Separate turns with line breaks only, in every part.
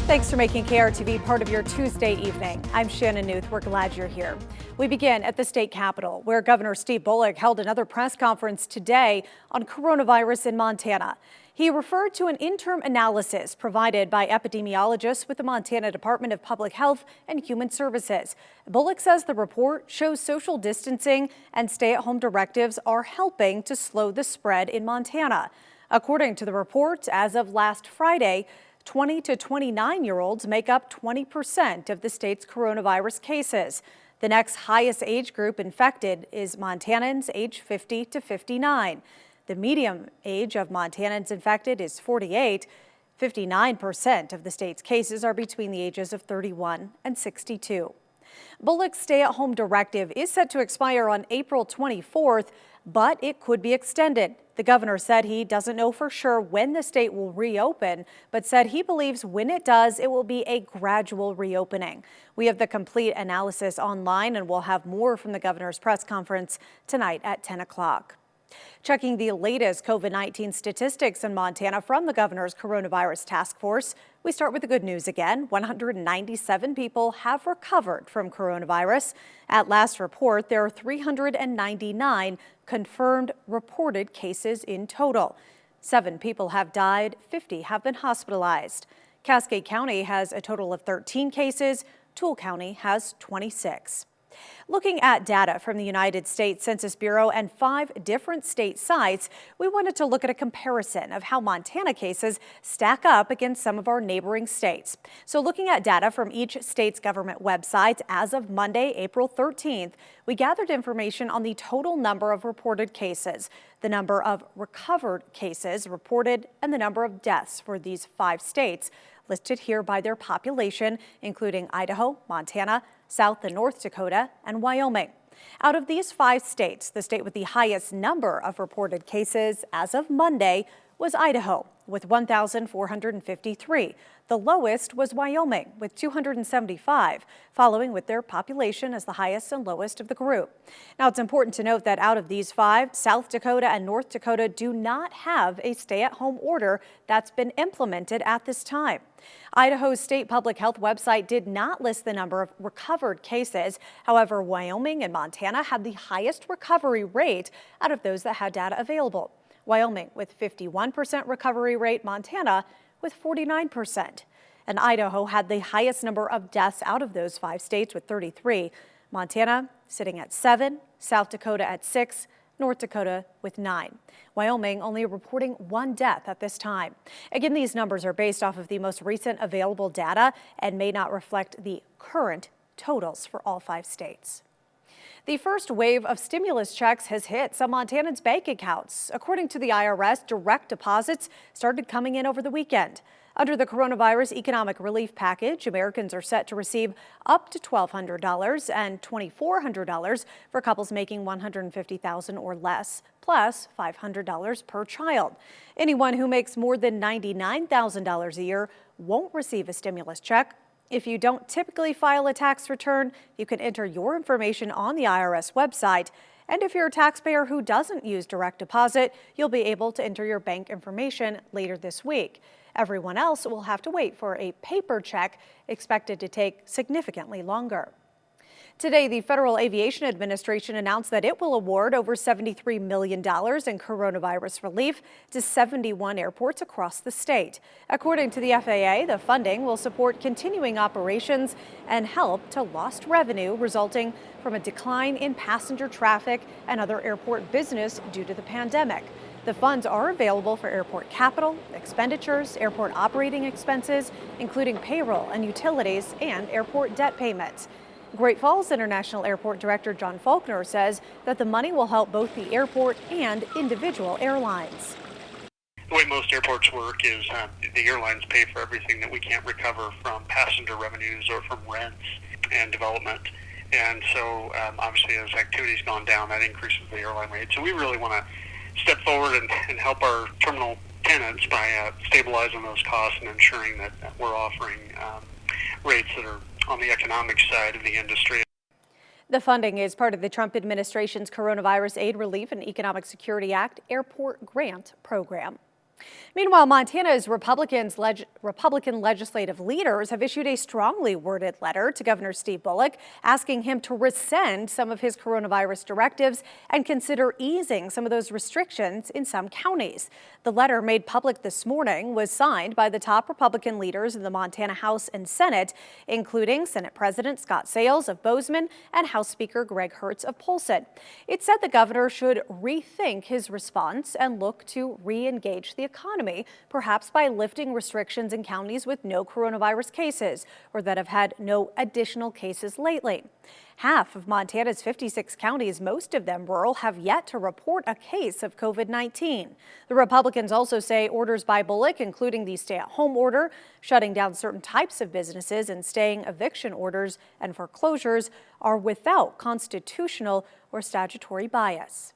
Thanks for making KRTV part of your Tuesday evening. I'm Shannon Newth. We're glad you're here. We begin at the state capitol, where Governor Steve Bullock held another press conference today on coronavirus in Montana. He referred to an interim analysis provided by epidemiologists with the Montana Department of Public Health and Human Services. Bullock says the report shows social distancing and stay-at-home directives are helping to slow the spread in Montana. According to the report, as of last Friday, 20 to 29-year-olds make up 20% of the state's coronavirus cases. The next highest age group infected is Montanans age 50 to 59. The median age of Montanans infected is 48. 59% of the state's cases are between the ages of 31 and 62. Bullock's stay-at-home directive is set to expire on April 24th, but it could be extended. The governor said he doesn't know for sure when the state will reopen, but said he believes when it does, it will be a gradual reopening. We have the complete analysis online, and we'll have more from the governor's press conference tonight at 10 o'clock. Checking the latest COVID-19 statistics in Montana from the governor's coronavirus task force, we start with the good news again. 197 people have recovered from coronavirus. At last report, there are 399 confirmed reported cases in total. 7 people have died, 50 have been hospitalized. Cascade County has a total of 13 cases. Tue County has 26. Looking at data from the United States Census Bureau and 5 different state sites, we wanted to look at a comparison of how Montana cases stack up against some of our neighboring states. So looking at data from each state's government website as of Monday, April 13th, we gathered information on the total number of reported cases, the number of recovered cases reported, and the number of deaths for these 5 states, listed here by their population, including Idaho, Montana, South and North Dakota, and Wyoming. Out of these 5 states, the state with the highest number of reported cases as of Monday was Idaho, with 1,453. The lowest was Wyoming, with 275, following with their population as the highest and lowest of the group. Now, it's important to note that out of these 5, South Dakota and North Dakota do not have a stay-at-home order that's been implemented at this time. Idaho's state public health website did not list the number of recovered cases. However, Wyoming and Montana had the highest recovery rate out of those that had data available. Wyoming with 51% recovery rate, Montana with 49%. And Idaho had the highest number of deaths out of those 5 states with 33. Montana sitting at 7, South Dakota at 6, North Dakota with 9. Wyoming only reporting 1 death at this time. Again, these numbers are based off of the most recent available data and may not reflect the current totals for all 5 states. The first wave of stimulus checks has hit some Montanans' bank accounts. According to the IRS, direct deposits started coming in over the weekend. Under the coronavirus economic relief package, Americans are set to receive up to $1,200 and $2,400 for couples making $150,000 or less, plus $500 per child. Anyone who makes more than $99,000 a year won't receive a stimulus check. If you don't typically file a tax return, you can enter your information on the IRS website. And if you're a taxpayer who doesn't use direct deposit, you'll be able to enter your bank information later this week. Everyone else will have to wait for a paper check, expected to take significantly longer. Today, the Federal Aviation Administration announced that it will award over $73 million in coronavirus relief to 71 airports across the state. According to the FAA, the funding will support continuing operations and help to lost revenue resulting from a decline in passenger traffic and other airport business due to the pandemic. The funds are available for airport capital, expenditures, airport operating expenses, including payroll and utilities, and airport debt payments. Great Falls International Airport Director John Faulkner says that the money will help both the airport and individual airlines.
The way most airports work is the airlines pay for everything that we can't recover from passenger revenues or from rents and development. And so obviously as activity's gone down, that increases the airline rate. So we really want to step forward and help our terminal tenants by stabilizing those costs and ensuring that we're offering rates that are on the economic side of the industry.
The funding is part of the Trump administration's Coronavirus Aid, Relief, and Economic Security Act Airport Grant Program. Meanwhile, Montana's Republican legislative leaders have issued a strongly worded letter to Governor Steve Bullock asking him to rescind some of his coronavirus directives and consider easing some of those restrictions in some counties. The letter, made public this morning, was signed by the top Republican leaders in the Montana House and Senate, including Senate President Scott Sales of Bozeman and House Speaker Greg Hertz of Polson. It said the governor should rethink his response and look to re-engage the economy, perhaps by lifting restrictions in counties with no coronavirus cases or that have had no additional cases lately. Half of Montana's 56 counties, most of them rural, have yet to report a case of COVID-19. The Republicans also say orders by Bullock, including the stay-at-home order, shutting down certain types of businesses and staying eviction orders and foreclosures, are without constitutional or statutory bias.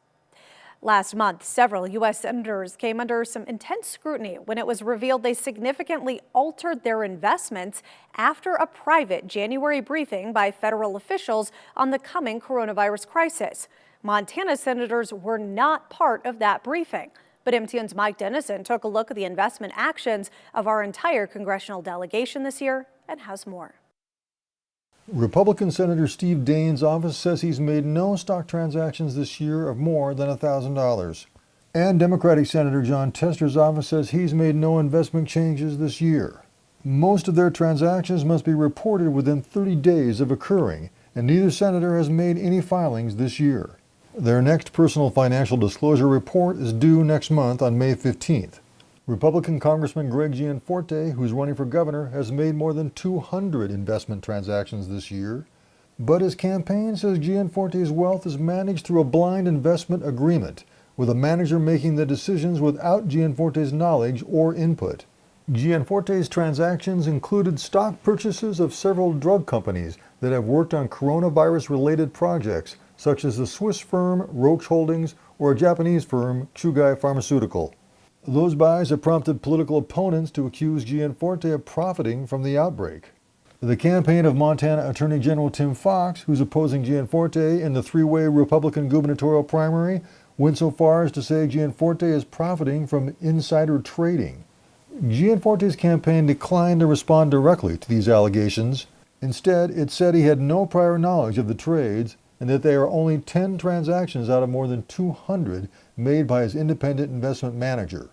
Last month, several U.S. senators came under some intense scrutiny when it was revealed they significantly altered their investments after a private January briefing by federal officials on the coming coronavirus crisis. Montana senators were not part of that briefing, but MTN's Mike Dennison took a look at the investment actions of our entire congressional delegation this year and has more.
Republican Senator Steve Daines' office says he's made no stock transactions this year of more than $1,000. And Democratic Senator John Tester's office says he's made no investment changes this year. Most of their transactions must be reported within 30 days of occurring, and neither senator has made any filings this year. Their next personal financial disclosure report is due next month on May 15th. Republican Congressman Greg Gianforte, who's running for governor, has made more than 200 investment transactions this year. But his campaign says Gianforte's wealth is managed through a blind investment agreement, with a manager making the decisions without Gianforte's knowledge or input. Gianforte's transactions included stock purchases of several drug companies that have worked on coronavirus-related projects, such as the Swiss firm Roche Holdings or a Japanese firm Chugai Pharmaceutical. Those buys have prompted political opponents to accuse Gianforte of profiting from the outbreak. The campaign of Montana Attorney General Tim Fox, who's opposing Gianforte in the three-way Republican gubernatorial primary, went so far as to say Gianforte is profiting from insider trading. Gianforte's campaign declined to respond directly to these allegations. Instead, it said he had no prior knowledge of the trades and that there are only 10 transactions out of more than 200 made by his independent investment manager.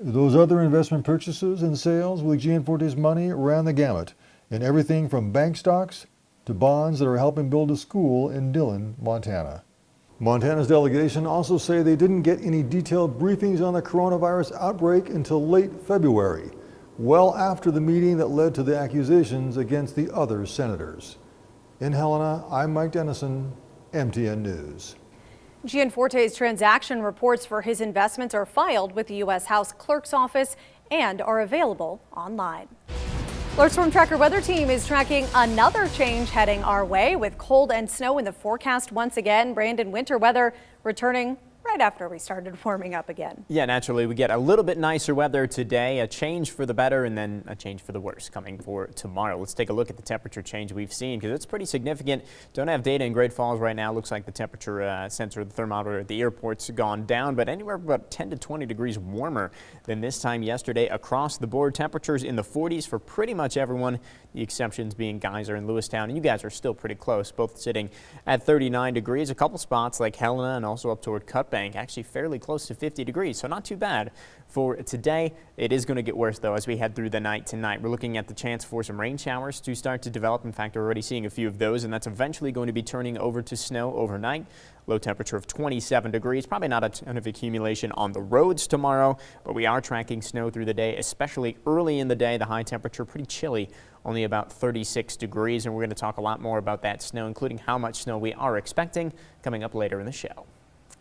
Those other investment purchases and sales with Gianforte's money ran the gamut, in everything from bank stocks to bonds that are helping build a school in Dillon, Montana. Montana's delegation also say they didn't get any detailed briefings on the coronavirus outbreak until late February, well after the meeting that led to the accusations against the other senators. In Helena, I'm Mike Dennison, MTN News.
Gianforte's transaction reports for his investments are filed with the U.S. House Clerk's Office and are available online. Our Storm Tracker weather team is tracking another change heading our way with cold and snow in the forecast once again. Brandon, winter weather returning right after we started warming up again.
Yeah, naturally, we get a little bit nicer weather today, a change for the better and then a change for the worse coming for tomorrow. Let's take a look at the temperature change we've seen because it's pretty significant. Don't have data in Great Falls right now. Looks like the temperature sensor, the thermometer at the airport's gone down, but anywhere about 10 to 20 degrees warmer than this time yesterday across the board. Temperatures in the 40s for pretty much everyone, the exceptions being Geyser and Lewistown. And you guys are still pretty close, both sitting at 39 degrees. A couple spots like Helena and also up toward Cutbank actually fairly close to 50 degrees, so not too bad for today. It is going to get worse though as we head through the night tonight. We're looking at the chance for some rain showers to start to develop. In fact, we're already seeing a few of those, and that's eventually going to be turning over to snow overnight. Low temperature of 27 degrees. Probably not a ton of accumulation on the roads tomorrow, but we are tracking snow through the day, especially early in the day. The high temperature pretty chilly, only about 36 degrees, and we're going to talk a lot more about that snow, including how much snow we are expecting coming up later in the show.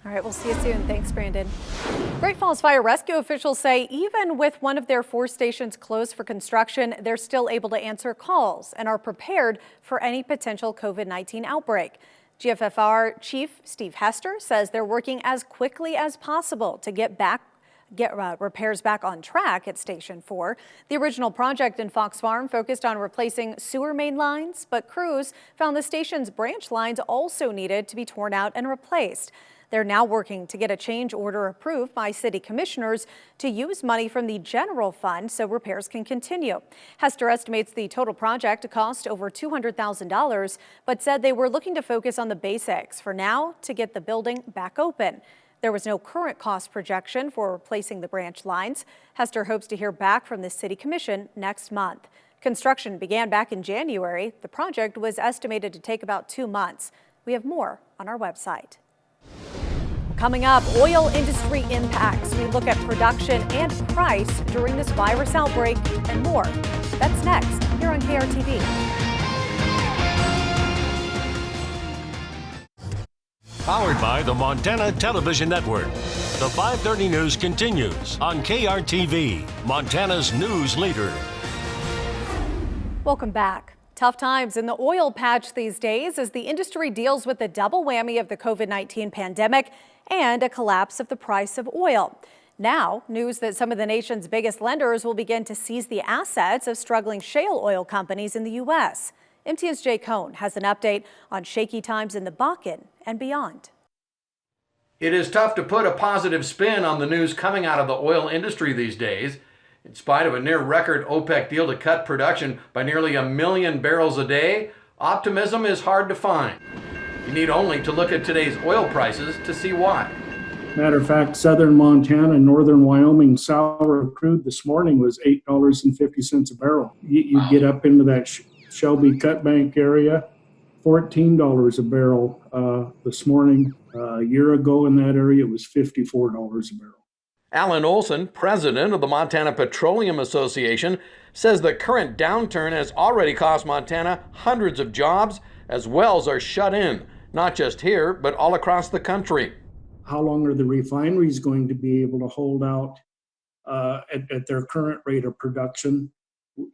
All right, we'll see you soon. Thanks, Brandon. Great Falls Fire Rescue officials say even with one of their 4 stations closed for construction, they're still able to answer calls and are prepared for any potential COVID-19 outbreak. GFFR Chief Steve Hester says they're working as quickly as possible to get repairs back on track at Station 4. The original project in Fox Farm focused on replacing sewer main lines, but crews found the station's branch lines also needed to be torn out and replaced. They're now working to get a change order approved by city commissioners to use money from the general fund so repairs can continue. Hester estimates the total project to cost over $200,000, but said they were looking to focus on the basics for now to get the building back open. There was no current cost projection for replacing the branch lines. Hester hopes to hear back from the city commission next month. Construction began back in January. The project was estimated to take about 2 months. We have more on our website. Coming up, oil industry impacts. We look at production and price during this virus outbreak and more. That's next here on KRTV.
Powered by the Montana Television Network. The 5:30 news continues on KRTV, Montana's news leader.
Welcome back. Tough times in the oil patch these days as the industry deals with the double whammy of the COVID-19 pandemic and a collapse of the price of oil. Now, news that some of the nation's biggest lenders will begin to seize the assets of struggling shale oil companies in the U.S. MTN's Jay Cohn has an update on shaky times in the Bakken and beyond.
It is tough to put a positive spin on the news coming out of the oil industry these days. In spite of a near-record OPEC deal to cut production by nearly 1 million barrels a day, optimism is hard to find. You need only to look at today's oil prices to see why.
Matter of fact, southern Montana and northern Wyoming sour crude this morning was $8.50 a barrel. You get up into that Shelby Cutbank area, $14 a barrel this morning. A year ago in that area, it was $54 a barrel.
Alan Olson, president of the Montana Petroleum Association, says the current downturn has already cost Montana hundreds of jobs as wells are shut in, not just here, but all across the country.
How long are the refineries going to be able to hold out at their current rate of production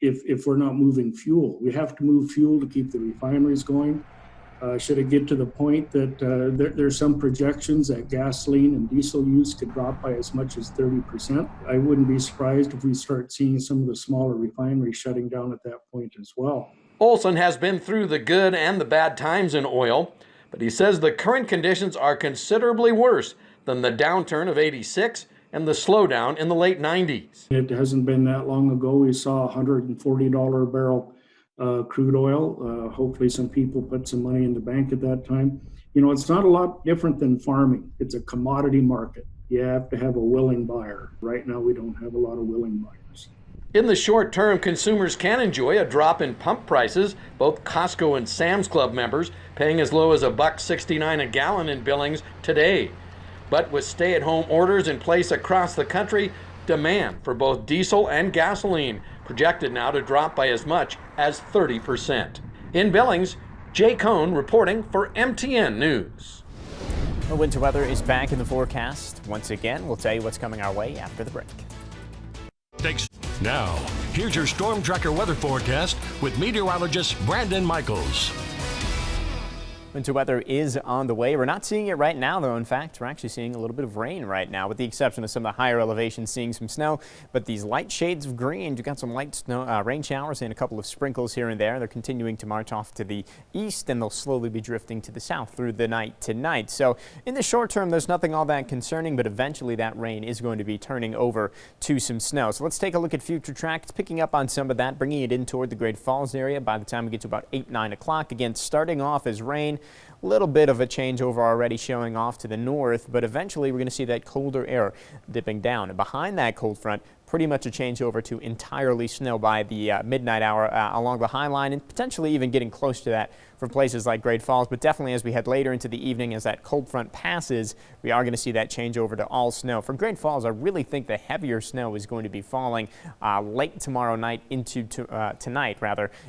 if we're not moving fuel? We have to move fuel to keep the refineries going. Should it get to the point that there's some projections that gasoline and diesel use could drop by as much as 30%, I wouldn't be surprised if we start seeing some of the smaller refineries shutting down at that point as well.
Olson has been through the good and the bad times in oil, but he says the current conditions are considerably worse than the downturn of '86 and the slowdown in the late 90s.
It hasn't been that long ago we saw $140 a barrel crude oil. Hopefully some people put some money in the bank at that time. You know, it's not a lot different than farming. It's a commodity market. You have to have a willing buyer. Right now we don't have a lot of willing buyers.
In the short term, consumers can enjoy a drop in pump prices, both Costco and Sam's Club members paying as low as $1.69 a gallon in Billings today. But with stay-at-home orders in place across the country, demand for both diesel and gasoline projected now to drop by as much as 30%. In Billings, Jay Cohn reporting for MTN News.
The winter weather is back in the forecast. Once again, we'll tell you what's coming our way after the break.
Thanks. Now, here's your Storm Tracker weather forecast with meteorologist Brandon Michaels.
Winter weather is on the way. We're not seeing it right now, though. In fact, we're actually seeing a little bit of rain right now, with the exception of some of the higher elevations seeing some snow. But these light shades of green, you've got some light snow, rain showers and a couple of sprinkles here and there. They're continuing to march off to the east, and they'll slowly be drifting to the south through the night tonight. So in the short term, there's nothing all that concerning, but eventually that rain is going to be turning over to some snow. So let's take a look at future tracks, picking up on some of that, bringing it in toward the Great Falls area by the time we get to about 8, 9 o'clock. Again, starting off as rain. A little bit of a changeover already showing off to the north, but eventually we're going to see that colder air dipping down. And behind that cold front, pretty much a changeover to entirely snow by the midnight hour along the High Line, and potentially even getting close to that for places like Great Falls. But definitely as we head later into the evening, as that cold front passes, we are going to see that changeover to all snow. For Great Falls, I really think the heavier snow is going to be falling late tomorrow night into tonight,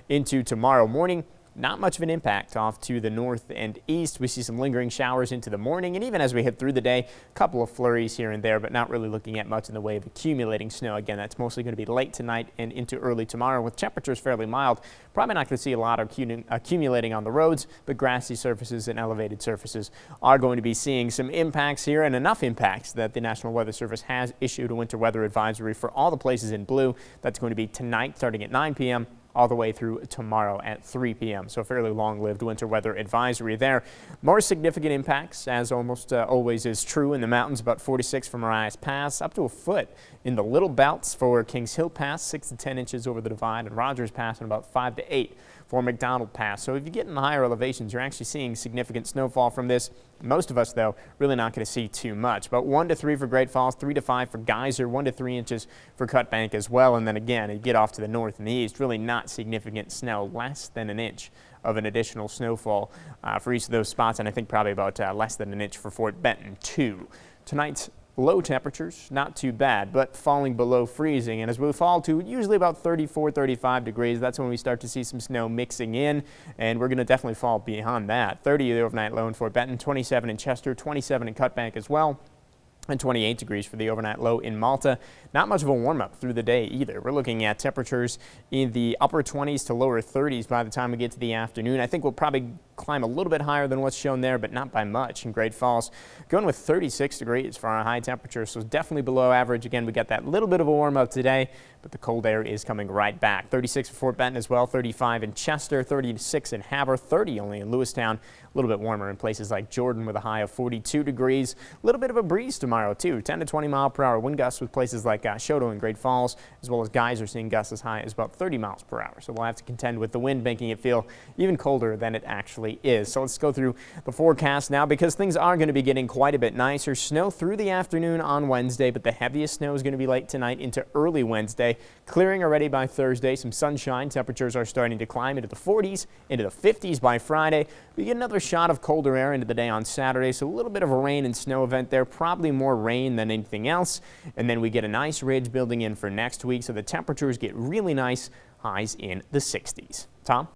into tomorrow morning. Not much of an impact off to the north and east. We see some lingering showers into the morning, and even as we head through the day, a couple of flurries here and there, but not really looking at much in the way of accumulating snow. Again, that's mostly going to be late tonight and into early tomorrow, with temperatures fairly mild. Probably not going to see a lot of accumulating on the roads, but grassy surfaces and elevated surfaces are going to be seeing some impacts here, and enough impacts that the National Weather Service has issued a winter weather advisory for all the places in blue. That's going to be tonight starting at 9 p.m. all the way through tomorrow at 3 p.m. So a fairly long-lived winter weather advisory there. More significant impacts, as almost always is true in the mountains, about 46 from Marias Pass, up to a foot in the Little Belts for Kings Hill Pass, 6 to 10 inches over the divide, and Rogers Pass and about 5 to 8 for McDonald Pass. So if you get in the higher elevations, you're actually seeing significant snowfall from this. Most of us, though, really not going to see too much. But 1 to 3 for Great Falls, 3 to 5 for Geyser, 1 to 3 inches for Cut Bank as well. And then again, you get off to the north and the east, really not significant snow, less than an inch of an additional snowfall for each of those spots. And I think probably about less than an inch for Fort Benton, too. Tonight's low temperatures, not too bad, but falling below freezing. And as we fall to usually about 34, 35 degrees, that's when we start to see some snow mixing in. And we're going to definitely fall beyond that. 30 the overnight low in Fort Benton, 27 in Chester, 27 in Cut Bank as well. And 28 degrees for the overnight low in Malta. Not much of a warm-up through the day either. We're looking at temperatures in the upper 20s to lower 30s by the time we get to the afternoon. I think we'll probably climb a little bit higher than what's shown there, but not by much in Great Falls. Going with 36 degrees for our high temperature, so definitely below average. Again, we got that little bit of a warm-up today, but the cold air is coming right back. 36 for Fort Benton as well, 35 in Chester, 36 in Havre, 30 only in Lewistown. A little bit warmer in places like Jordan with a high of 42 degrees. A little bit of a breeze tomorrow, too. 10 to 20 mile per hour wind gusts with places like Choteau and Great Falls, as well as Geyser seeing gusts as high as about 30 miles per hour. So we'll have to contend with the wind, making it feel even colder than it actually is. So let's go through the forecast now, because things are going to be getting quite a bit nicer. Snow through the afternoon on Wednesday, but the heaviest snow is going to be late tonight into early Wednesday. Clearing already by Thursday. Some sunshine. Temperatures are starting to climb into the 40s, into the 50s by Friday. We get another shot of colder air into the day on Saturday, so a little bit of a rain and snow event there, probably more rain than anything else. And then we get a nice ridge building in for next week, so the temperatures get really nice, highs in the 60s. Tom?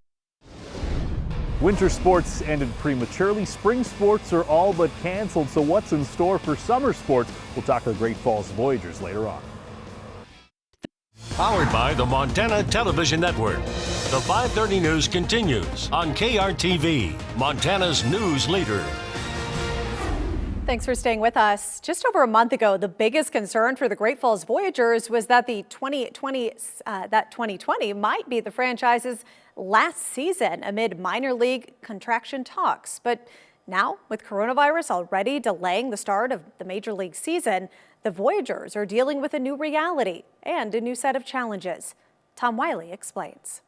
Winter sports ended prematurely. Spring sports are all but canceled, so what's in store for summer sports? We'll talk to the Great Falls Voyagers later on.
Powered by the Montana Television Network. The 5:30 news continues on KRTV, Montana's news leader.
Thanks for staying with us. Just over a month ago, the biggest concern for the Great Falls Voyagers was that 2020 might be the franchise's last season amid minor league contraction talks. But now, with coronavirus already delaying the start of the major league season, the Voyagers are dealing with a new reality and a new set of challenges. Tom Wiley explains.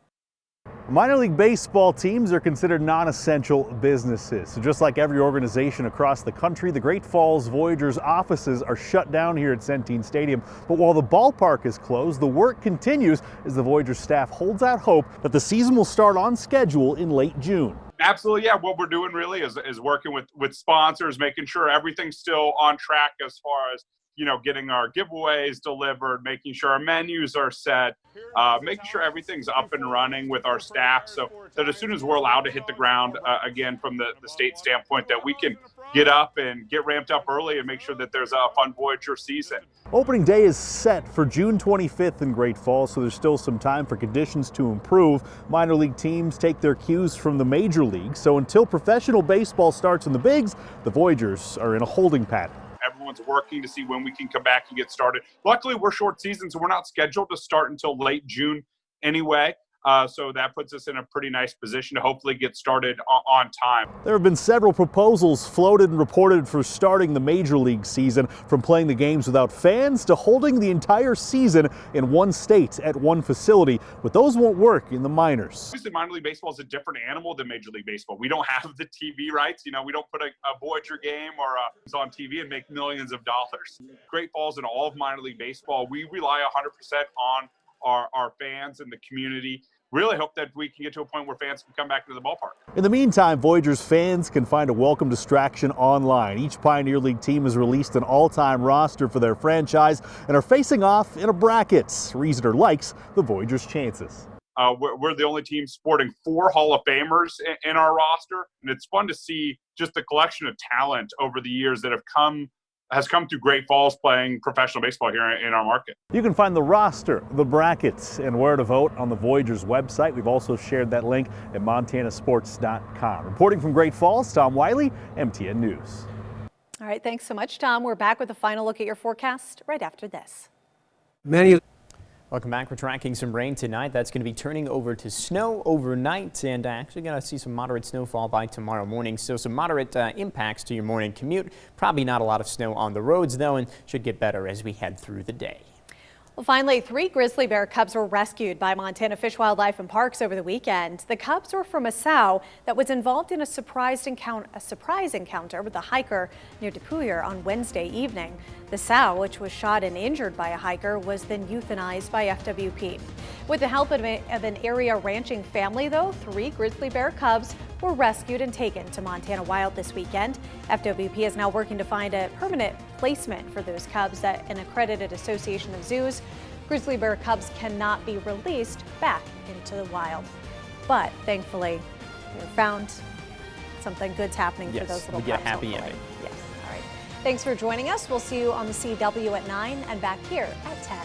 Minor league baseball teams are considered non-essential businesses. So just like every organization across the country, the Great Falls Voyagers offices are shut down here at Centene Stadium. But while the ballpark is closed, the work continues as the Voyagers staff holds out hope that the season will start on schedule in late June.
Absolutely, yeah. What we're doing really is working with sponsors, making sure everything's still on track as far as, you know, getting our giveaways delivered, making sure our menus are set, making sure everything's up and running with our staff, so that as soon as we're allowed to hit the ground again from the state standpoint, that we can get up and get ramped up early and make sure that there's a fun Voyager season.
Opening day is set for June 25th in Great Falls, so there's still some time for conditions to improve. Minor league teams take their cues from the major leagues, so until professional baseball starts in the bigs, the Voyagers are in a holding pattern.
Everyone's working to see when we can come back and get started. Luckily, we're short season, so we're not scheduled to start until late June anyway. So that puts us in a pretty nice position to hopefully get started on time.
There have been several proposals floated and reported for starting the major league season, from playing the games without fans to holding the entire season in one state at one facility, but those won't work in the minors.
Obviously, minor league baseball is a different animal than major league baseball. We don't have the TV rights. You know, we don't put a Voyager game or it's on TV and make millions of dollars. Great Falls and all of minor league baseball, we rely 100% on our fans and the community. Really hope that we can get to a point where fans can come back to the ballpark.
In the meantime, Voyagers fans can find a welcome distraction online. Each Pioneer League team has released an all-time roster for their franchise and are facing off in a bracket. Reasoner likes the Voyagers' chances.
We're the only team sporting 4 Hall of Famers in our roster, and it's fun to see just the collection of talent over the years that has come through Great Falls playing professional baseball here in our market.
You can find the roster, the brackets, and where to vote on the Voyagers website. We've also shared that link at montanasports.com. Reporting from Great Falls, Tom Wiley, MTN News.
All right, thanks so much, Tom. We're back with a final look at your forecast right after this.
Welcome back. We're tracking some rain tonight. That's going to be turning over to snow overnight, and actually going to see some moderate snowfall by tomorrow morning. So some moderate impacts to your morning commute. Probably not a lot of snow on the roads, though, and should get better as we head through the day.
Well, finally, 3 grizzly bear cubs were rescued by Montana Fish, Wildlife and Parks over the weekend. The cubs were from a sow that was involved in a surprise encounter with a hiker near Tue on Wednesday evening. The sow, which was shot and injured by a hiker, was then euthanized by FWP. With the help of an area ranching family, though, 3 grizzly bear cubs were rescued and taken to Montana Wild this weekend. FWP is now working to find a permanent placement for those cubs at an accredited association of zoos. Grizzly bear cubs cannot be released back into the wild. But thankfully, we found something good's happening for those little
we get
cubs.
a happy
hopefully.
ending.
Yes. All right. Thanks for joining us. We'll see you on the CW at 9 and back here at 10.